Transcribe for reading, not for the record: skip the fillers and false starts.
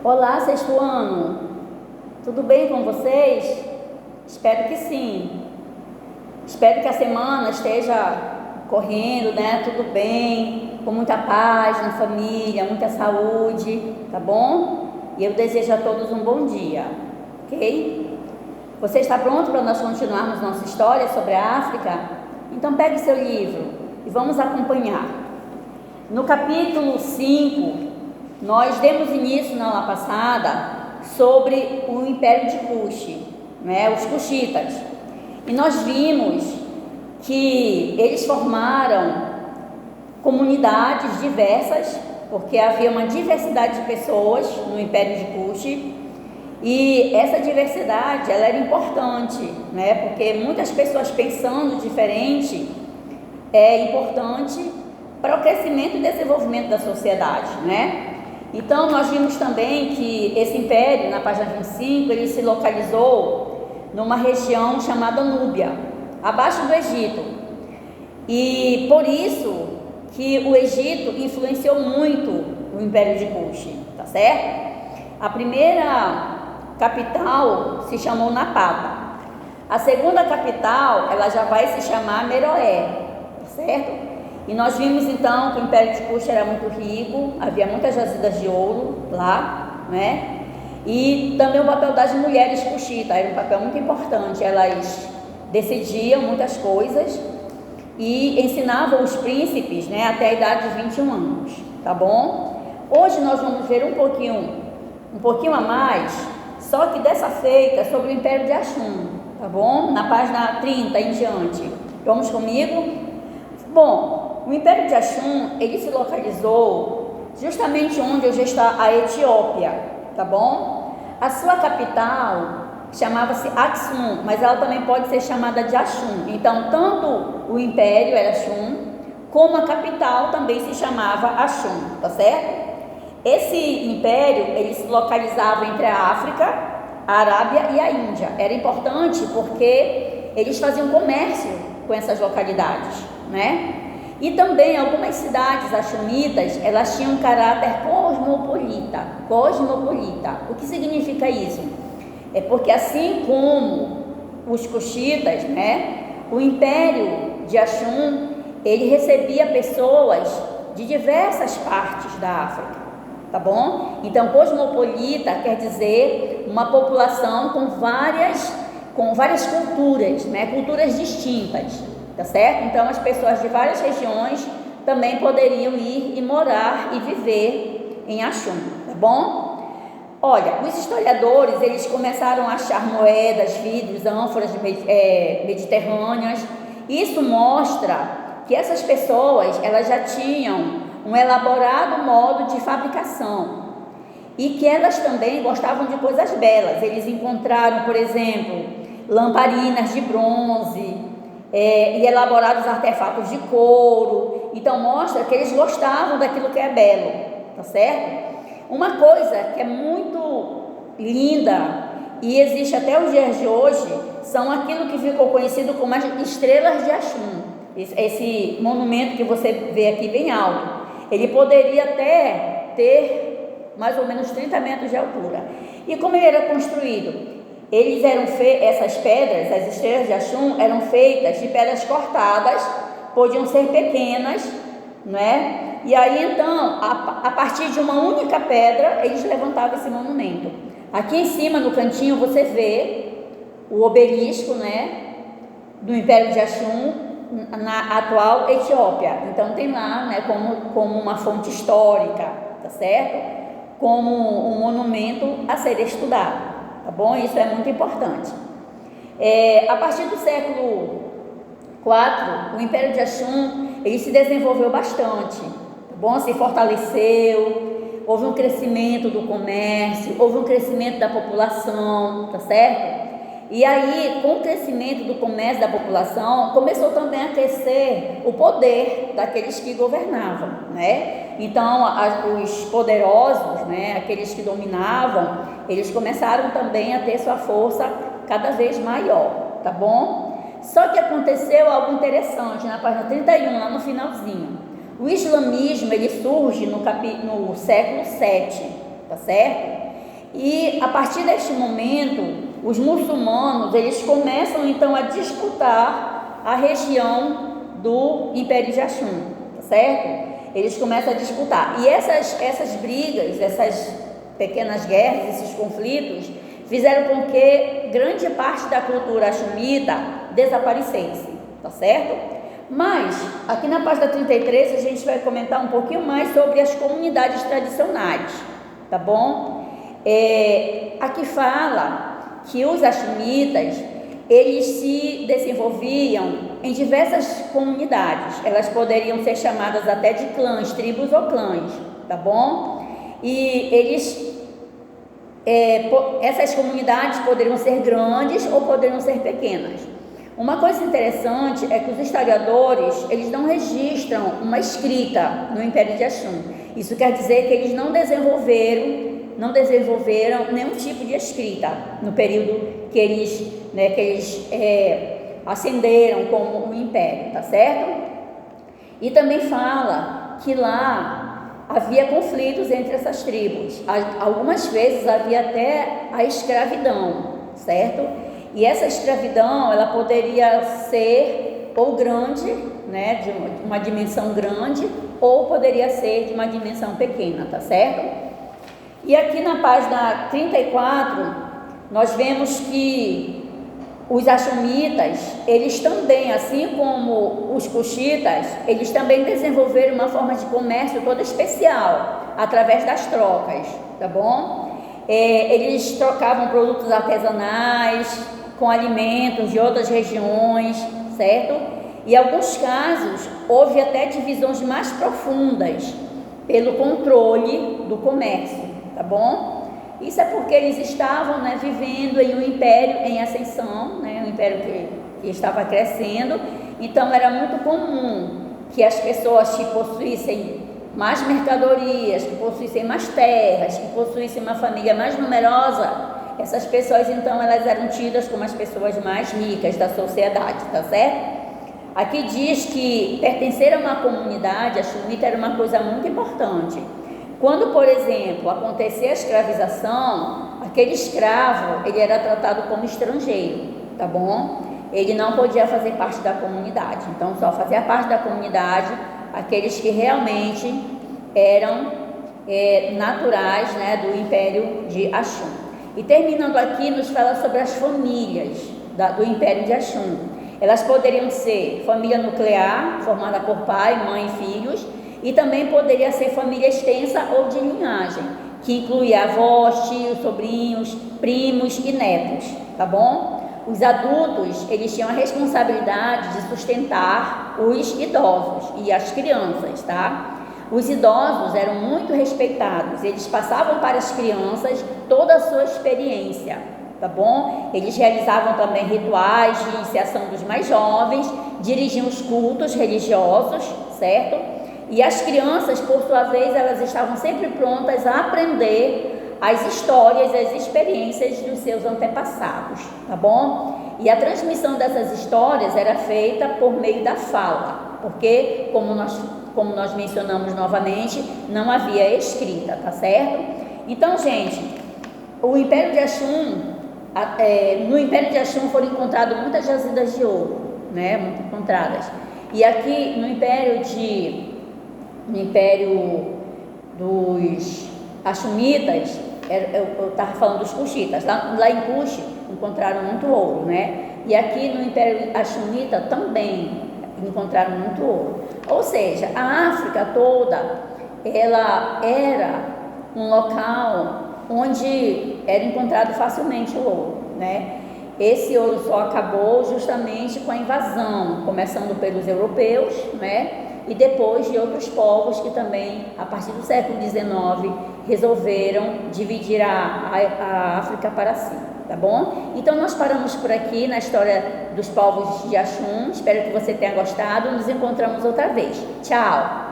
Olá, sexto ano, tudo bem com vocês? Espero que sim. Espero que a semana esteja correndo, né? Tudo bem, com muita paz na família, muita saúde, tá bom? E eu desejo a todos um bom dia, ok? Você está pronto para nós continuarmos nossa história sobre a África? Então pegue seu livro e vamos acompanhar. No capítulo 5, nós demos início na aula passada sobre o Império de Kush, né, os Kushitas. E nós vimos que eles formaram comunidades diversas, porque havia uma diversidade de pessoas no Império de Kush. E essa diversidade, ela era importante, né, porque muitas pessoas pensando diferente é importante para o crescimento e desenvolvimento da sociedade, né? Então, nós vimos também que esse império, na página 25, ele se localizou numa região chamada Núbia, abaixo do Egito. E por isso que o Egito influenciou muito o Império de Kush, tá certo? A primeira capital se chamou Napata. A segunda capital, ela já vai se chamar Meroé, tá certo? E nós vimos então que o Império de Kush era muito rico, havia muitas jazidas de ouro lá, né? E também o papel das mulheres Kushitas era um papel muito importante. Elas decidiam muitas coisas e ensinavam os príncipes, né, até a idade de 21 anos, tá bom? Hoje nós vamos ver um pouquinho a mais, só que dessa feita sobre o Império de Axum, tá bom? Na página 30 em diante. Vamos comigo? Bom, o Império de Axum, ele se localizou justamente onde hoje está a Etiópia, tá bom? A sua capital chamava-se Aksum, mas ela também pode ser chamada de Axum. Então, tanto o Império era Axum, como a capital também se chamava Axum, tá certo? Esse império, ele se localizava entre a África, a Arábia e a Índia. Era importante porque eles faziam comércio com essas localidades, né? E também algumas cidades axumitas, elas tinham um caráter cosmopolita. O que significa isso? É porque assim como os Kushitas, né, o Império de Axum, ele recebia pessoas de diversas partes da África, tá bom? Então, cosmopolita quer dizer uma população com várias culturas, né, culturas distintas. Tá certo? Então as pessoas de várias regiões também poderiam ir e morar e viver em Axum, tá bom? Olha, os historiadores, eles começaram a achar moedas, vidros, ânforas mediterrâneas. Isso mostra que essas pessoas, elas já tinham um elaborado modo de fabricação e que elas também gostavam de coisas belas. Eles encontraram, por exemplo, lamparinas de bronze, e elaborados artefatos de couro. Então mostra que eles gostavam daquilo que é belo, tá certo? Uma coisa que é muito linda e existe até os dias de hoje são aquilo que ficou conhecido como as estrelas de Axum. Esse monumento que você vê aqui bem alto, ele poderia até ter mais ou menos 30 metros de altura. E como ele era construído? Essas pedras, as estrelas de Axum, eram feitas de pedras cortadas, podiam ser pequenas, né? E aí então, a partir de uma única pedra, eles levantavam esse monumento. Aqui em cima, no cantinho, você vê o obelisco, né, do Império de Axum, na atual Etiópia. Então tem lá, né, como uma fonte histórica, tá certo? Como um monumento a ser estudado. Tá bom? Isso é muito importante. A partir do século IV, o Império de Axum, ele se desenvolveu bastante, tá bom? Se fortaleceu, houve um crescimento do comércio, houve um crescimento da população, tá certo? E aí, com o crescimento do comércio da população, começou também a crescer o poder daqueles que governavam, né? Então, os poderosos, né, aqueles que dominavam, eles começaram também a ter sua força cada vez maior, tá bom? Só que aconteceu algo interessante na página 31, lá no finalzinho. O islamismo, ele surge no século VII, tá certo? E a partir deste momento, os muçulmanos, eles começam então a disputar a região do Império de Axum, tá certo? Eles começam a disputar. E essas brigas, essas pequenas guerras, esses conflitos, fizeram com que grande parte da cultura axumita desaparecesse, tá certo? Mas, aqui na página 33, a gente vai comentar um pouquinho mais sobre as comunidades tradicionais, tá bom? Aqui fala que os axumitas, eles se desenvolviam em diversas comunidades. Elas poderiam ser chamadas até de clãs, tribos ou clãs, tá bom? E essas comunidades poderiam ser grandes ou poderiam ser pequenas. Uma coisa interessante é que os historiadores, eles não registram uma escrita no Império de Axum. Isso quer dizer que eles não desenvolveram nenhum tipo de escrita no período que eles ascenderam como um império, tá certo? E também fala que lá havia conflitos entre essas tribos. Algumas vezes havia até a escravidão, certo? E essa escravidão, ela poderia ser ou grande, né, de uma dimensão grande, ou poderia ser de uma dimensão pequena, tá certo? E aqui na página 34, nós vemos que os axumitas, eles também, assim como os cuxitas, eles também desenvolveram uma forma de comércio toda especial, através das trocas, tá bom? Eles trocavam produtos artesanais com alimentos de outras regiões, certo? E em alguns casos, houve até divisões mais profundas pelo controle do comércio, tá bom? Isso é porque eles estavam, né, vivendo em um império em ascensão, né, um império que estava crescendo. Então era muito comum que as pessoas que possuíssem mais mercadorias, que possuíssem mais terras, que possuíssem uma família mais numerosa, essas pessoas então elas eram tidas como as pessoas mais ricas da sociedade, tá certo? Aqui diz que pertencer a uma comunidade axumita era uma coisa muito importante. Quando, por exemplo, acontecia a escravização, aquele escravo, ele era tratado como estrangeiro, tá bom? Ele não podia fazer parte da comunidade. Então, só fazia parte da comunidade aqueles que realmente eram naturais, né, do Império de Axum. E terminando aqui, nos fala sobre as famílias do Império de Axum. Elas poderiam ser família nuclear, formada por pai, mãe e filhos, e também poderia ser família extensa ou de linhagem, que incluía avós, tios, sobrinhos, primos e netos, tá bom? Os adultos, eles tinham a responsabilidade de sustentar os idosos e as crianças, tá? Os idosos eram muito respeitados, eles passavam para as crianças toda a sua experiência, tá bom? Eles realizavam também rituais de iniciação dos mais jovens, dirigiam os cultos religiosos, certo? E as crianças, por sua vez, elas estavam sempre prontas a aprender as histórias e as experiências dos seus antepassados, tá bom? E a transmissão dessas histórias era feita por meio da fala, porque, como nós mencionamos novamente, não havia escrita, tá certo? Então, gente, o Império de Axum, no Império de Axum foram encontradas muitas jazidas de ouro, né? Muito encontradas. E aqui no Império dos Axumitas, eu estava falando dos Cuxitas, lá em Cuxi encontraram muito ouro, né? E aqui no Império Axumita também encontraram muito ouro. Ou seja, a África toda, ela era um local onde era encontrado facilmente o ouro, né? Esse ouro só acabou justamente com a invasão, começando pelos europeus, né? E depois de outros povos que também, a partir do século XIX, resolveram dividir a África para si, tá bom? Então nós paramos por aqui na história dos povos de Axum. Espero que você tenha gostado. Nos encontramos outra vez. Tchau!